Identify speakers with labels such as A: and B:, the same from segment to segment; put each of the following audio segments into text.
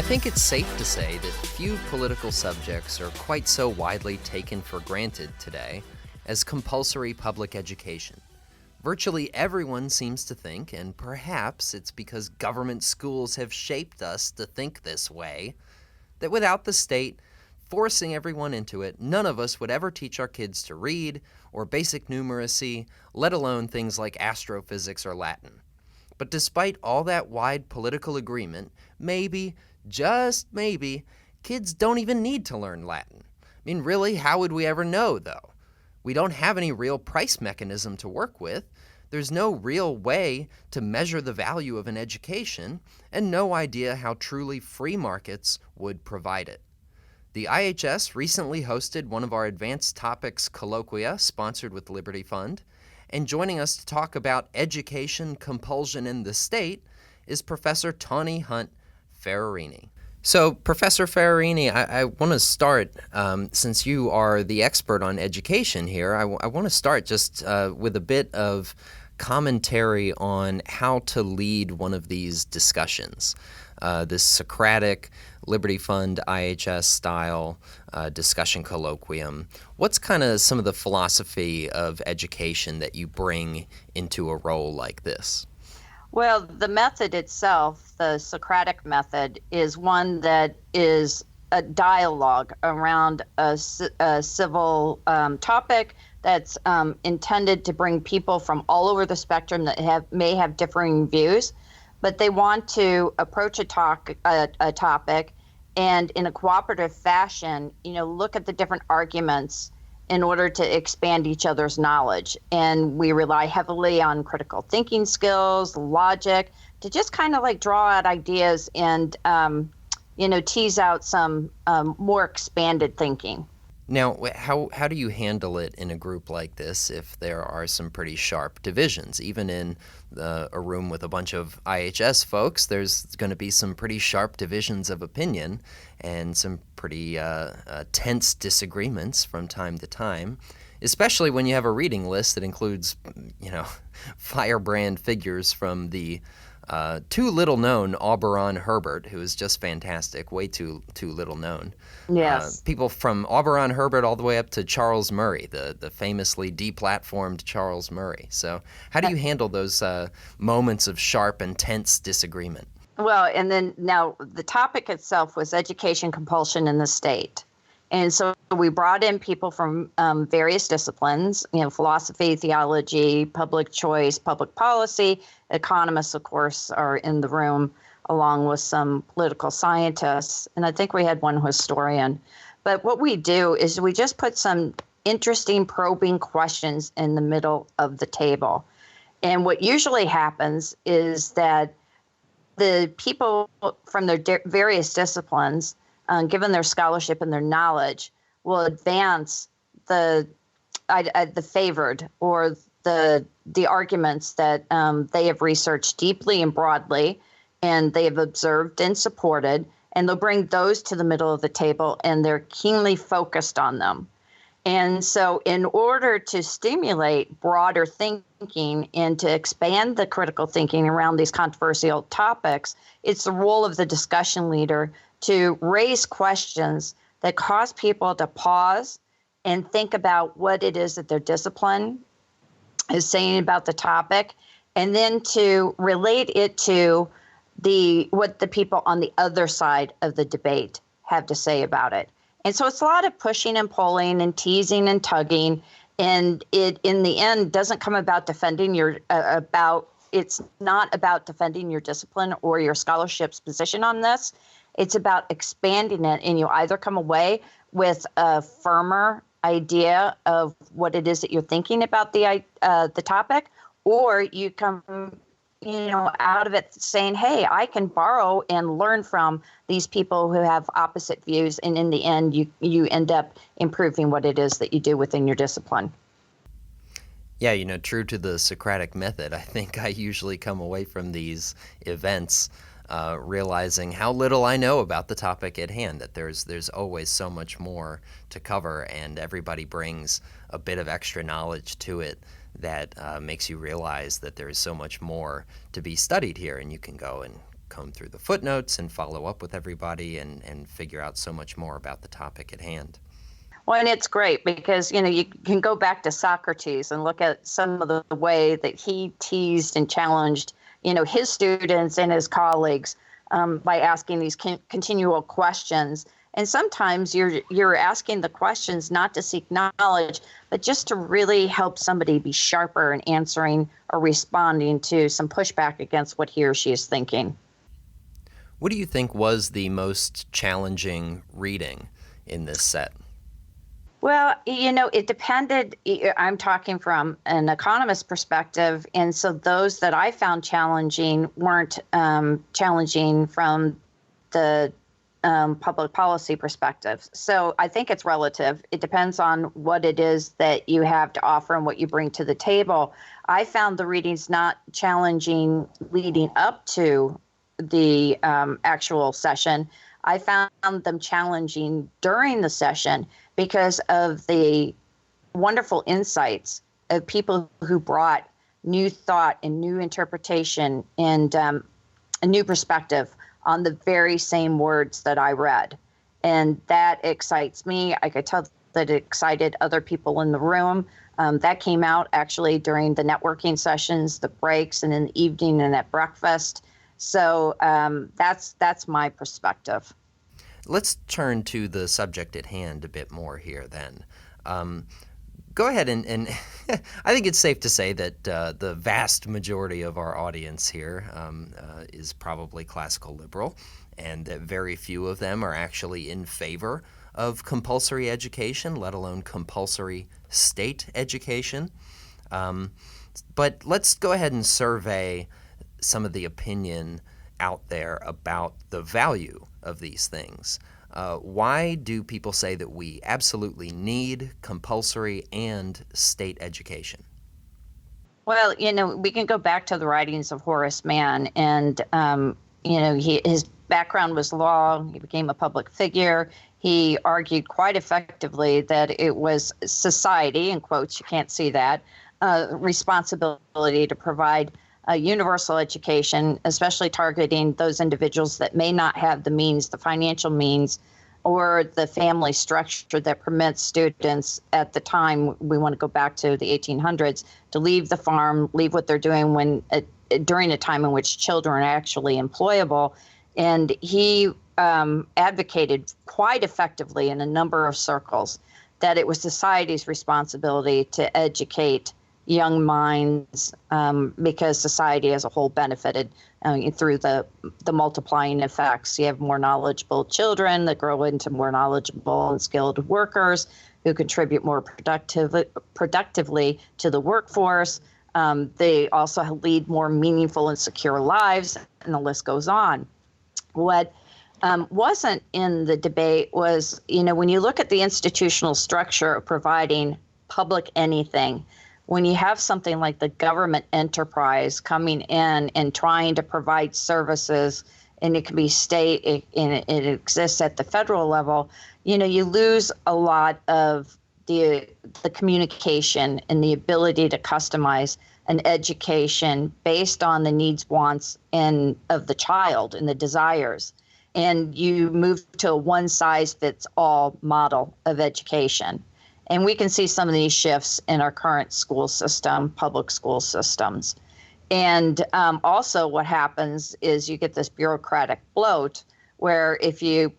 A: I think it's safe to say that few political subjects are quite so widely taken for granted today as compulsory public education. Virtually everyone seems to think, and perhaps it's because government schools have shaped us to think this way, that without the state forcing everyone into it, none of us would ever teach our kids to read or basic numeracy, let alone things like astrophysics or Latin. But despite all that wide political agreement, maybe, just maybe, kids don't even need to learn Latin. I mean, really, how would we ever know, though? We don't have any real price mechanism to work with. There's no real way to measure the value of an education, and no idea how truly free markets would provide it. The IHS recently hosted one of our Advanced Topics colloquia, sponsored with Liberty Fund, and joining us to talk about education, compulsion, and the state is Professor Tawni Hunt Ferrarini. So, Professor Ferrarini, I want to start, since you are the expert on education here, I want to start just with a bit of commentary on how to lead one of these discussions. This Socratic, Liberty Fund, IHS style discussion colloquium. What's kind of some of the philosophy of education that you bring into a role like this?
B: Well, the method itself, the Socratic method, is one that is a dialogue around a civil topic that's intended to bring people from all over the spectrum that may have differing views, but they want to approach a topic and in a cooperative fashion, look at the different arguments in order to expand each other's knowledge. And we rely heavily on critical thinking skills, logic, to just kind of like draw out ideas and, tease out some more expanded thinking.
A: Now, how do you handle it in a group like this if there are some pretty sharp divisions? Even in a room with a bunch of IHS folks, there's going to be some pretty sharp divisions of opinion and some pretty tense disagreements from time to time, especially when you have a reading list that includes, firebrand figures from the too little known Auberon Herbert, who is just fantastic, way too little known.
B: Yes.
A: People from Auberon Herbert all the way up to Charles Murray, the famously deplatformed Charles Murray. So how do you handle those moments of sharp and tense disagreement?
B: Well, and then now the topic itself was education compulsion in the state. And so we brought in people from various disciplines, philosophy, theology, public choice, public policy. Economists, of course, are in the room, along with some political scientists. And I think we had one historian. But what we do is we just put some interesting probing questions in the middle of the table. And what usually happens is that the people from their various disciplines, given their scholarship and their knowledge, will advance the favored or the arguments that they have researched deeply and broadly, and they have observed and supported, and they'll bring those to the middle of the table, and they're keenly focused on them. And so in order to stimulate broader thinking and to expand the critical thinking around these controversial topics, it's the role of the discussion leader to raise questions that cause people to pause and think about what it is that their discipline is saying about the topic, and then to relate it to what the people on the other side of the debate have to say about it. And so it's a lot of pushing and pulling and teasing and tugging, and it in the end doesn't come about defending it's not about defending your discipline or your scholarship's position on this. It's about expanding it, and you either come away with a firmer idea of what it is that you're thinking about the topic, or you come out of it saying, hey, I can borrow and learn from these people who have opposite views, and in the end you end up improving what it is that you do within your discipline.
A: Yeah, true to the Socratic method, I think I usually come away from these events realizing how little I know about the topic at hand, that there's always so much more to cover, and everybody brings a bit of extra knowledge to it that makes you realize that there is so much more to be studied here, and you can go and comb through the footnotes and follow up with everybody and figure out so much more about the topic at hand.
B: Well, and it's great because, you can go back to Socrates and look at some of the way that he teased and challenged, his students and his colleagues by asking these continual questions. And sometimes you're asking the questions not to seek knowledge, but just to really help somebody be sharper in answering or responding to some pushback against what he or she is thinking.
A: What do you think was the most challenging reading in this set?
B: Well, it depended. I'm talking from an economist perspective. And so those that I found challenging weren't challenging from the public policy perspective. So I think it's relative. It depends on what it is that you have to offer and what you bring to the table. I found the readings not challenging leading up to the actual session. I found them challenging during the session because of the wonderful insights of people who brought new thought and new interpretation and a new perspective on the very same words that I read. And that excites me. I could tell that it excited other people in the room. That came out actually during the networking sessions, the breaks, and in the evening and at breakfast. So that's my perspective.
A: Let's turn to the subject at hand a bit more here then. Go ahead and I think it's safe to say that the vast majority of our audience here is probably classical liberal, and that very few of them are actually in favor of compulsory education, let alone compulsory state education. But let's go ahead and survey some of the opinion out there about the value of these things. Why do people say that we absolutely need compulsory and state education?
B: Well, we can go back to the writings of Horace Mann, and his background was law. He became a public figure. He argued quite effectively that it was society, in quotes, you can't see that, responsibility to provide a universal education, especially targeting those individuals that may not have the means, the financial means, or the family structure that permits students at the time, we want to go back to the 1800s, to leave the farm, leave what they're doing during a time in which children are actually employable. And he advocated quite effectively in a number of circles that it was society's responsibility to educate young minds because society as a whole benefited through the multiplying effects. You have more knowledgeable children that grow into more knowledgeable and skilled workers who contribute more productively to the workforce. They also lead more meaningful and secure lives, and the list goes on. What wasn't in the debate was, when you look at the institutional structure of providing public anything, when you have something like the government enterprise coming in and trying to provide services, and it can be state, and it exists at the federal level, you lose a lot of the communication and the ability to customize an education based on the needs, wants, and of the child and the desires. And you move to a one-size-fits-all model of education. And we can see some of these shifts in our current school system, public school systems. And also what happens is you get this bureaucratic bloat where if you're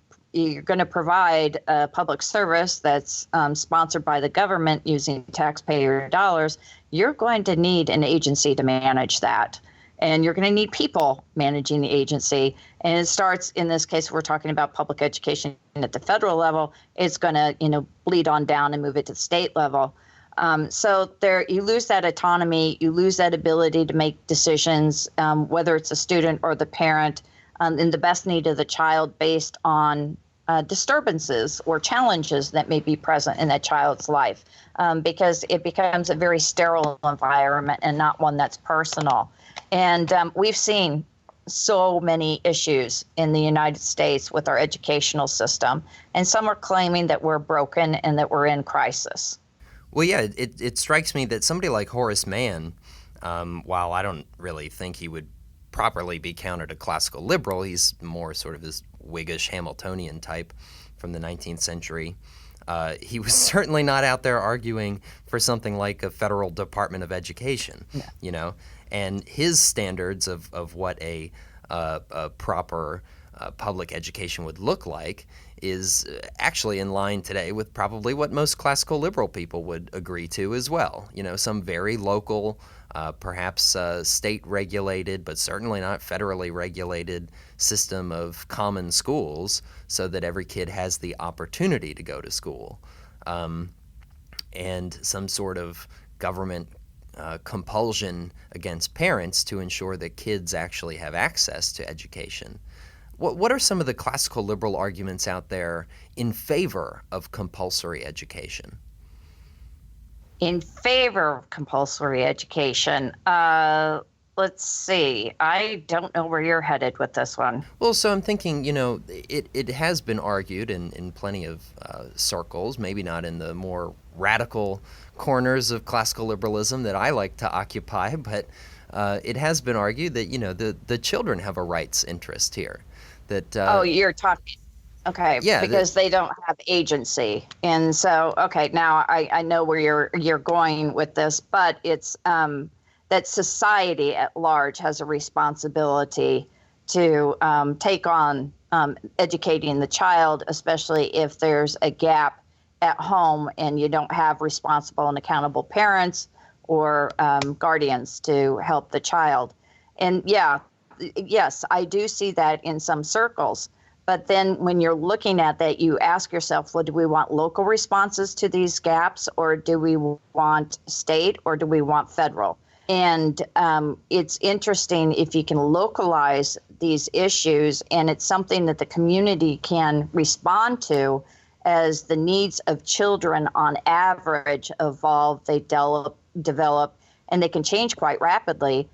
B: going to provide a public service that's sponsored by the government using taxpayer dollars, you're going to need an agency to manage that. And you're going to need people managing the agency. And it starts, in this case, we're talking about public education at the federal level. It's going to, bleed on down and move it to the state level. So there, you lose that autonomy. You lose that ability to make decisions, whether it's a student or the parent, in the best need of the child based on disturbances or challenges that may be present in that child's life, because it becomes a very sterile environment and not one that's personal. And we've seen so many issues in the United States with our educational system, and some are claiming that we're broken and that we're in crisis.
A: Well, yeah, it strikes me that somebody like Horace Mann, while I don't really think he would properly be counted a classical liberal. He's more sort of this Whiggish Hamiltonian type from the 19th century. He was certainly not out there arguing for something like a federal Department of Education, and his standards of what a proper public education would look like is actually in line today with probably what most classical liberal people would agree to as well. Some very local, perhaps state-regulated, but certainly not federally regulated system of common schools so that every kid has the opportunity to go to school, and some sort of government compulsion against parents to ensure that kids actually have access to education. What are some of the classical liberal arguments out there in favor of compulsory education?
B: In favor of compulsory education, let's see. I don't know where you're headed with this one.
A: Well, so I'm thinking, it has been argued in plenty of circles, maybe not in the more radical corners of classical liberalism that I like to occupy, but it has been argued that, the children have a rights interest here. That
B: you're talking. Okay,
A: yeah,
B: because they don't have agency. And so, okay, now I know where you're going with this, but it's that society at large has a responsibility to take on educating the child, especially if there's a gap at home and you don't have responsible and accountable parents or guardians to help the child. And yes, I do see that in some circles. But then when you're looking at that, you ask yourself, well, do we want local responses to these gaps, or do we want state, or do we want federal? And it's interesting if you can localize these issues, and it's something that the community can respond to as the needs of children on average evolve, they develop, and they can change quite rapidly.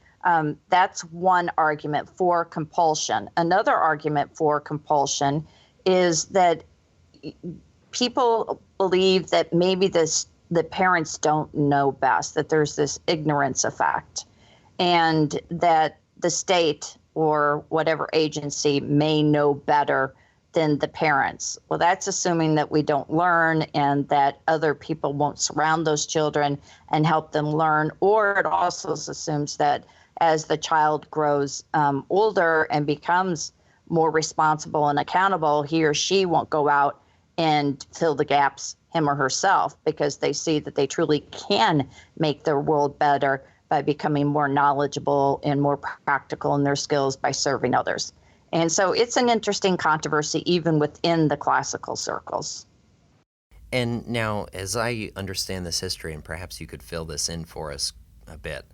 B: That's one argument for compulsion. Another argument for compulsion is that people believe that maybe the parents don't know best, that there's this ignorance effect, and that the state or whatever agency may know better than the parents. Well, that's assuming that we don't learn and that other people won't surround those children and help them learn, or it also assumes that as the child grows older and becomes more responsible and accountable, he or she won't go out and fill the gaps him or herself, because they see that they truly can make their world better by becoming more knowledgeable and more practical in their skills by serving others. And so it's an interesting controversy even within the classical circles.
A: And now, as I understand this history, and perhaps you could fill this in for us a bit,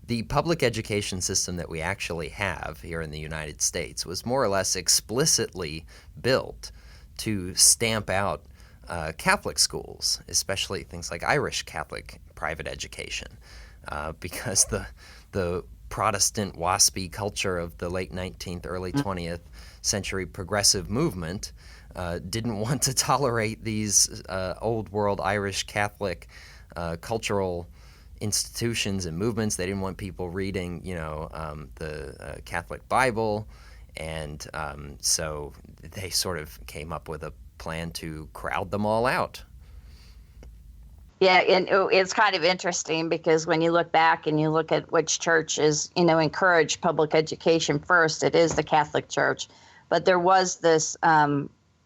A: the public education system that we actually have here in the United States was more or less explicitly built to stamp out Catholic schools, especially things like Irish Catholic private education, because the Protestant waspy culture of the late 19th, early 20th century progressive movement didn't want to tolerate these old world Irish Catholic cultural institutions and movements. They didn't want people reading, the Catholic Bible, and so they sort of came up with a plan to crowd them all out.
B: Yeah, and it's kind of interesting because when you look back and you look at which churches, encourage public education first, it is the Catholic Church. But there was this,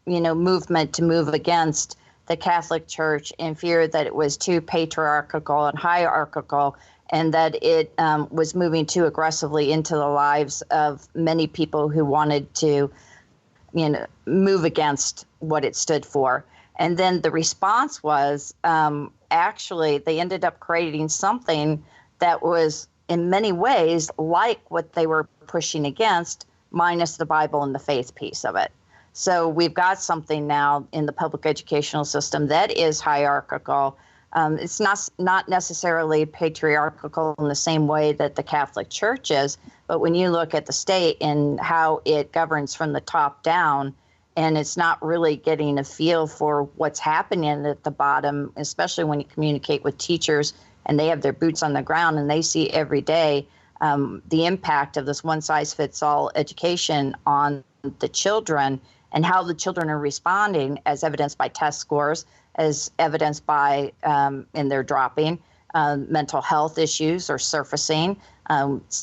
B: movement to move against the Catholic Church in fear that it was too patriarchal and hierarchical, and that it was moving too aggressively into the lives of many people who wanted to, move against what it stood for. And then the response was actually they ended up creating something that was in many ways like what they were pushing against, minus the Bible and the faith piece of it. So we've got something now in the public educational system that is hierarchical. It's not necessarily patriarchal in the same way that the Catholic Church is, but when you look at the state and how it governs from the top down, and it's not really getting a feel for what's happening at the bottom, especially when you communicate with teachers and they have their boots on the ground and they see every day the impact of this one-size-fits-all education on the children and how the children are responding, as evidenced by test scores, as evidenced by in their dropping. Mental health issues are surfacing.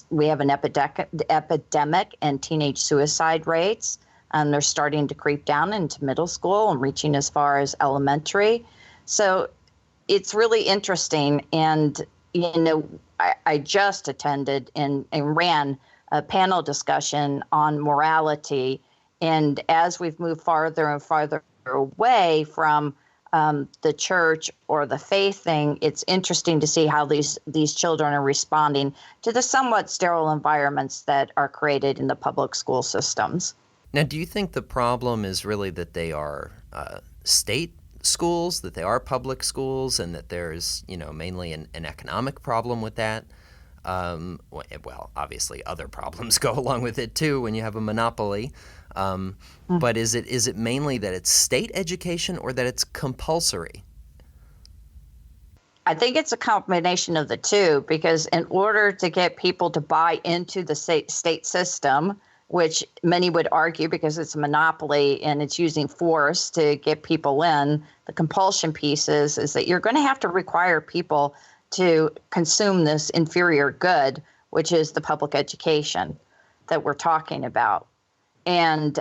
B: We have an epidemic in teenage suicide rates. They're starting to creep down into middle school and reaching as far as elementary. So it's really interesting. And, I just attended and ran a panel discussion on morality. And as we've moved farther and farther away from the church or the faith thing, it's interesting to see how these children are responding to the somewhat sterile environments that are created in the public school systems.
A: Now, do you think the problem is really that they are state schools, that they are public schools, and that there's, mainly an economic problem with that? Well, obviously other problems go along with it too when you have a monopoly. But is it mainly that it's state education or that it's compulsory?
B: I think it's a combination of the two, because in order to get people to buy into the state system, which many would argue because it's a monopoly and it's using force to get people in, the compulsion piece is that you're going to have to require people to consume this inferior good, which is the public education that we're talking about. And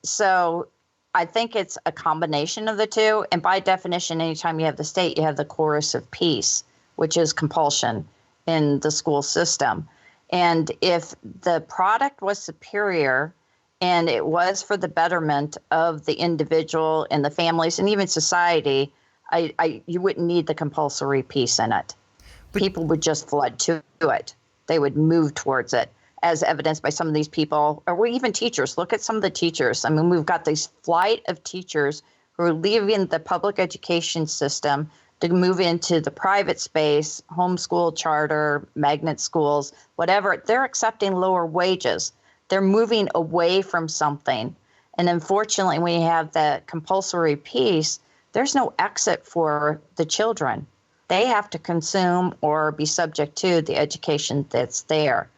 B: so I think it's a combination of the two. And by definition, anytime you have the state, you have the coercive piece, which is compulsion in the school system. And if the product was superior and it was for the betterment of the individual and the families and even society, you wouldn't need the compulsory piece in it. People would just flood to it. They would move towards it, as evidenced by some of these people, or even teachers. Look at some of the teachers. I mean, we've got this flight of teachers who are leaving the public education system to move into the private space, homeschool, charter, magnet schools, whatever. They're accepting lower wages. They're moving away from something. And unfortunately, when you have the compulsory piece, there's no exit for the children. They have to consume or be subject to the education that's there.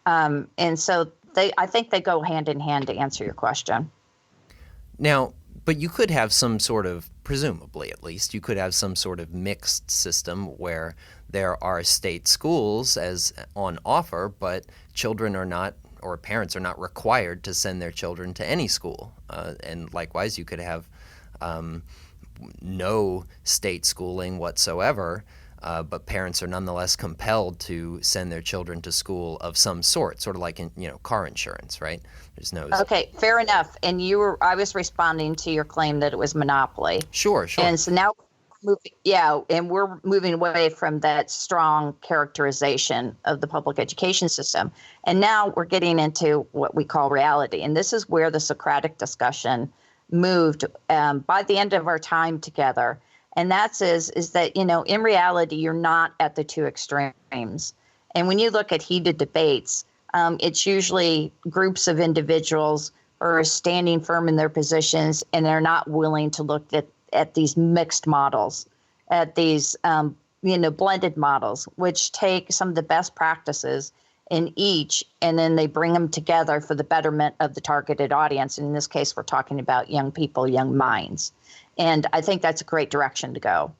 B: And so I think they go hand in hand, to answer your question.
A: Now, but you could have some sort of, presumably at least, you could have some sort of mixed system where there are state schools as on offer, but children are not, or parents are not required to send their children to any school. And likewise, you could have no state schooling whatsoever, but parents are nonetheless compelled to send their children to school of some sort of like in, car insurance, right? There's no.
B: Okay, fair enough. And I was responding to your claim that it was monopoly.
A: Sure.
B: And so now, and we're moving away from that strong characterization of the public education system. And now we're getting into what we call reality. And this is where the Socratic discussion moved by the end of our time together. And that is that, in reality, you're not at the two extremes. And when you look at heated debates, it's usually groups of individuals who are standing firm in their positions, and they're not willing to look at these mixed models, at these, blended models, which take some of the best practices in each, and then they bring them together for the betterment of the targeted audience. And in this case, we're talking about young people, young minds. And I think that's a great direction to go.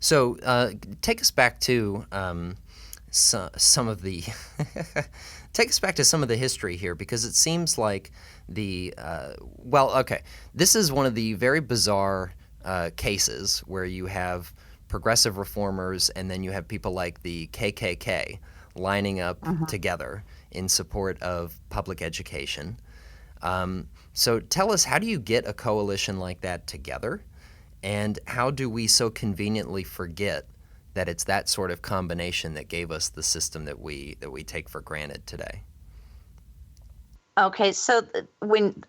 A: So take us back to some of the take us back to some of the history here, because it seems like this is one of the very bizarre cases where you have progressive reformers and then you have people like the KKK lining up together in support of public education. So tell us, how do you get a coalition like that together? And how do we so conveniently forget that it's that sort of combination that gave us the system that we take for granted today?
B: Okay, so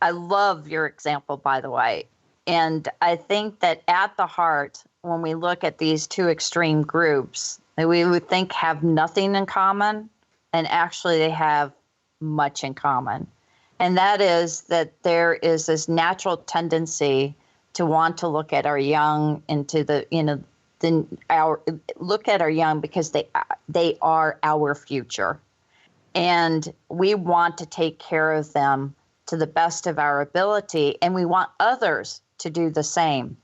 B: I love your example, by the way. And I think that at the heart, when we look at these two extreme groups, that we would think have nothing in common, and actually they have much in common. And that is that there is this natural tendency to want to look at our young and to the look at our young, because they are our future, and we want to take care of them to the best of our ability, and we want others to do the same.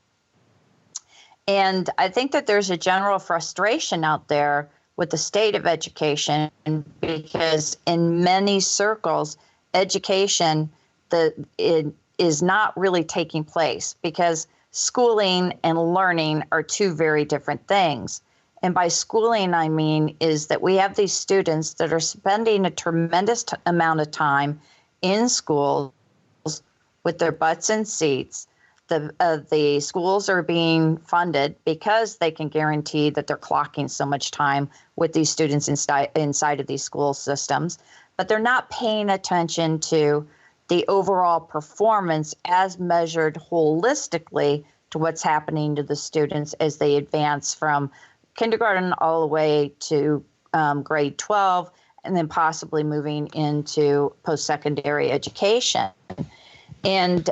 B: And I think that there's a general frustration out there with the state of education, because in many circles, education it is not really taking place, because schooling and learning are two very different things. And by schooling, I mean is that we have these students that are spending a tremendous amount of time in schools with their butts in seats. The schools are being funded because they can guarantee that they're clocking so much time with these students inside of these school systems, but they're not paying attention to the overall performance as measured holistically to what's happening to the students as they advance from kindergarten all the way to grade 12, and then possibly moving into post-secondary education. And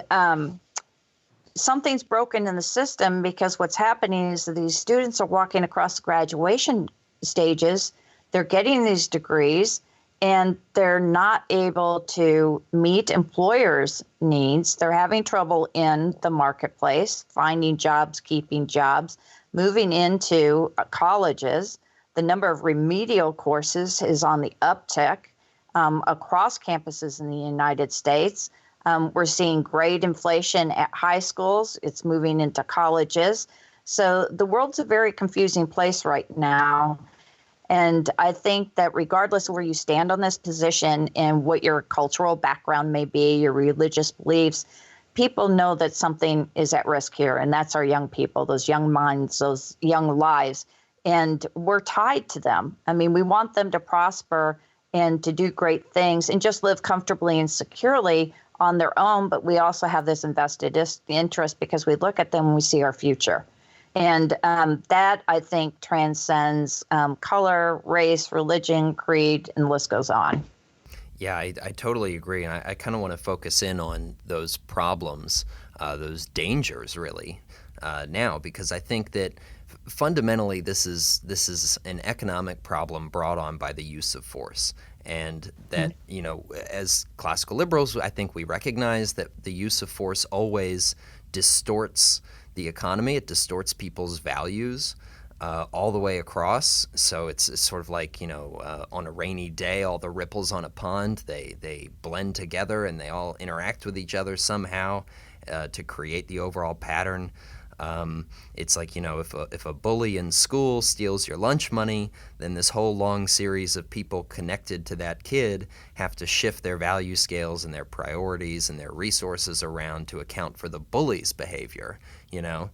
B: something's broken in the system, because what's happening is that these students are walking across the graduation stages, they're getting these degrees, and they're not able to meet employers' needs. They're having trouble in the marketplace, finding jobs, keeping jobs, moving into colleges. The number of remedial courses is on the uptick across campuses in the United States. We're seeing grade inflation at high schools. It's moving into colleges. So the world's a very confusing place right now. And I think that regardless of where you stand on this position and what your cultural background may be, your religious beliefs, people know that something is at risk here. And that's our young people, those young minds, those young lives. And we're tied to them. I mean, we want them to prosper and to do great things and just live comfortably and securely on their own. But we also have this invested interest because we look at them and we see our future. And that, I think, transcends color, race, religion, creed, and the list goes on.
A: Yeah, I totally agree. And I kind of want to focus in on those problems, those dangers, really, now, because I think that fundamentally this is an economic problem brought on by the use of force. And that, you know, as classical liberals, I think we recognize that the use of force always distorts the economy. It distorts people's values all the way across. So it's sort of like, you know, on a rainy day, all the ripples on a pond, they blend together and they all interact with each other somehow to create the overall pattern. It's like, you know, if a bully in school steals your lunch money, then this whole long series of people connected to that kid have to shift their value scales and their priorities and their resources around to account for the bully's behavior, you know.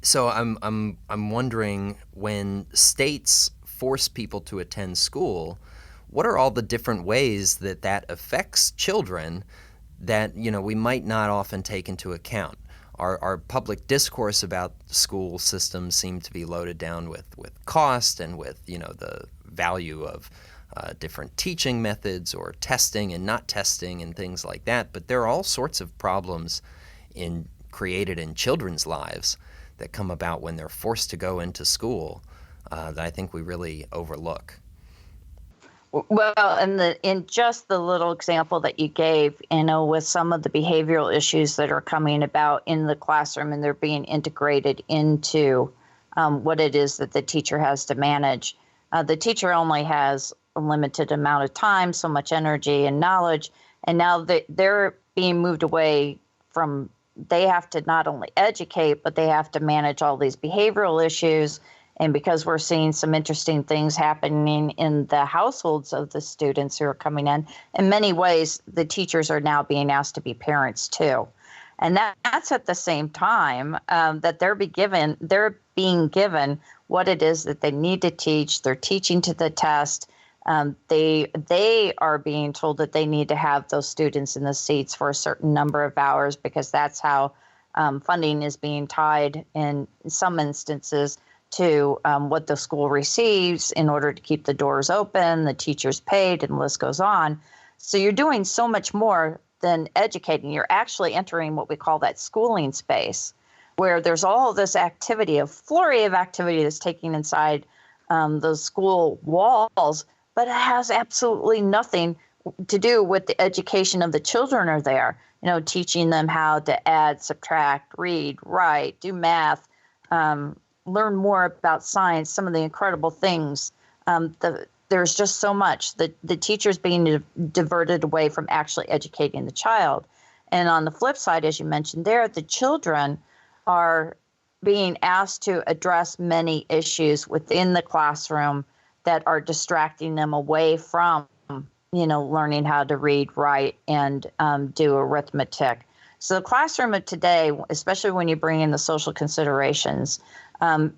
A: So I'm wondering, when states force people to attend school, what are all the different ways that affects children that, you know, we might not often take into account? Our public discourse about school systems seem to be loaded down with cost and with, you know, the value of different teaching methods or testing and not testing and things like that. But there are all sorts of problems created in children's lives that come about when they're forced to go into school that I think we really overlook.
B: Well, in just the little example that you gave, you know, with some of the behavioral issues that are coming about in the classroom, and they're being integrated into what it is that the teacher has to manage. The teacher only has a limited amount of time, so much energy and knowledge, and now they're being moved away from, they have to not only educate, but they have to manage all these behavioral issues. And because we're seeing some interesting things happening in the households of the students who are coming in many ways, the teachers are now being asked to be parents too. And that's at the same time that they're being given what it is that they need to teach. They're teaching to the test. They are being told that they need to have those students in the seats for a certain number of hours, because that's how funding is being tied in some instances to what the school receives in order to keep the doors open, the teachers paid, and the list goes on. So you're doing so much more than educating. You're actually entering what we call that schooling space, where there's all this activity, a flurry of activity that's taking inside those school walls, but it has absolutely nothing to do with the education of the children are there. Teaching them how to add, subtract, read, write, do math, learn more about science, some of the incredible things. There's just so much. The teacher's being diverted away from actually educating the child. And on the flip side, as you mentioned there, the children are being asked to address many issues within the classroom that are distracting them away from, learning how to read, write, and do arithmetic. So the classroom of today, especially when you bring in the social considerations,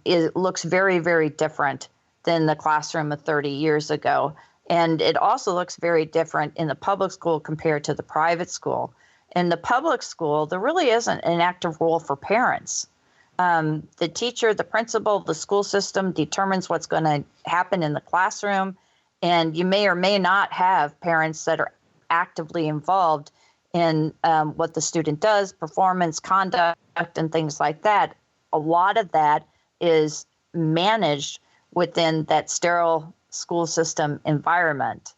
B: it looks very, very different than the classroom of 30 years ago. And it also looks very different in the public school compared to the private school. In the public school, there really isn't an active role for parents. The teacher, the principal, the school system determines what's going to happen in the classroom. And you may or may not have parents that are actively involved in what the student does, performance, conduct, and things like that. A lot of that is managed within that sterile school system environment.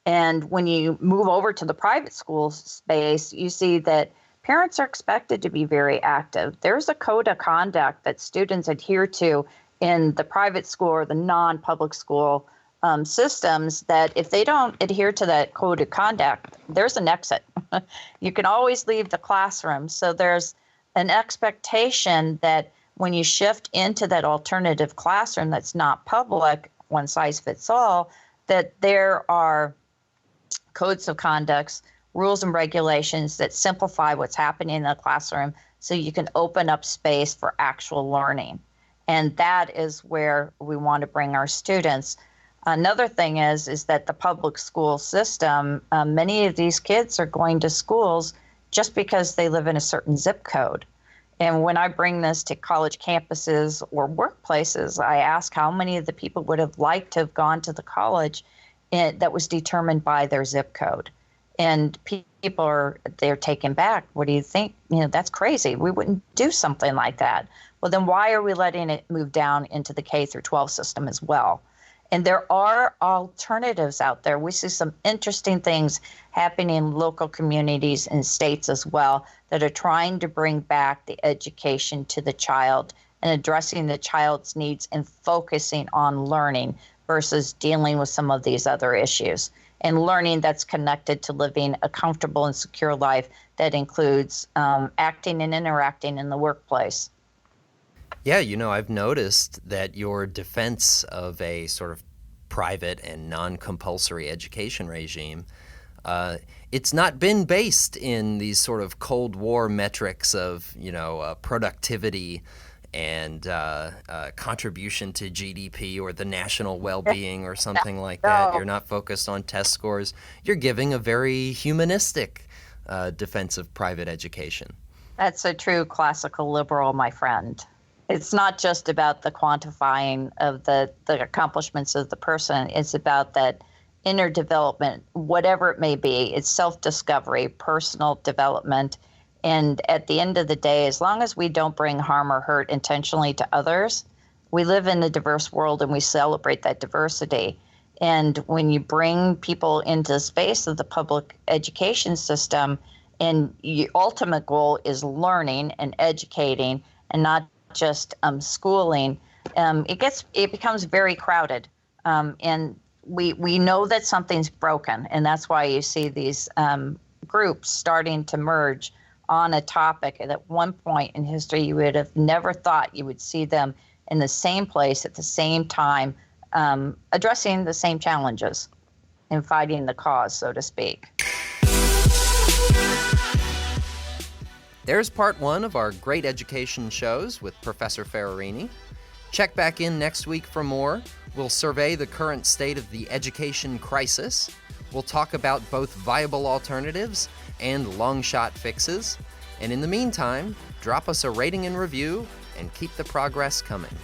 B: And when you move over to the private school space, you see that parents are expected to be very active. There's a code of conduct that students adhere to in the private school or the non-public school systems that if they don't adhere to that code of conduct, there's an exit. You can always leave the classroom. So there's an expectation that when you shift into that alternative classroom that's not public, one size fits all, that there are codes of conducts, rules and regulations that simplify what's happening in the classroom so you can open up space for actual learning. And that is where we want to bring our students. Another thing is that the public school system, many of these kids are going to schools just because they live in a certain zip code. And when I bring this to college campuses or workplaces, I ask how many of the people would have liked to have gone to the college that was determined by their zip code. And people they're taken back. What do you think? That's crazy. We wouldn't do something like that. Well, then why are we letting it move down into the K through 12 system as well? And there are alternatives out there. We see some interesting things happening in local communities and states as well that are trying to bring back the education to the child and addressing the child's needs and focusing on learning versus dealing with some of these other issues. And learning that's connected to living a comfortable and secure life that includes acting and interacting in the workplace.
A: Yeah, I've noticed that your defense of a sort of private and non-compulsory education regime, it's not been based in these sort of Cold War metrics of, productivity and contribution to GDP or the national well-being or something like that. You're not focused on test scores. You're giving a very humanistic defense of private education.
B: That's a true classical liberal, my friend. It's not just about the quantifying of the accomplishments of the person. It's about that inner development, whatever it may be. It's self-discovery, personal development. And at the end of the day, as long as we don't bring harm or hurt intentionally to others, we live in a diverse world and we celebrate that diversity. And when you bring people into the space of the public education system and your ultimate goal is learning and educating and not just schooling, it becomes very crowded. And we know that something's broken, and that's why you see these groups starting to merge on a topic. And at one point in history, you would have never thought you would see them in the same place at the same time, addressing the same challenges and fighting the cause, so to speak.
A: There's part one of our great education shows with Professor Ferrarini. Check back in next week for more. We'll survey the current state of the education crisis. We'll talk about both viable alternatives and long-shot fixes. And in the meantime, drop us a rating and review and keep the progress coming.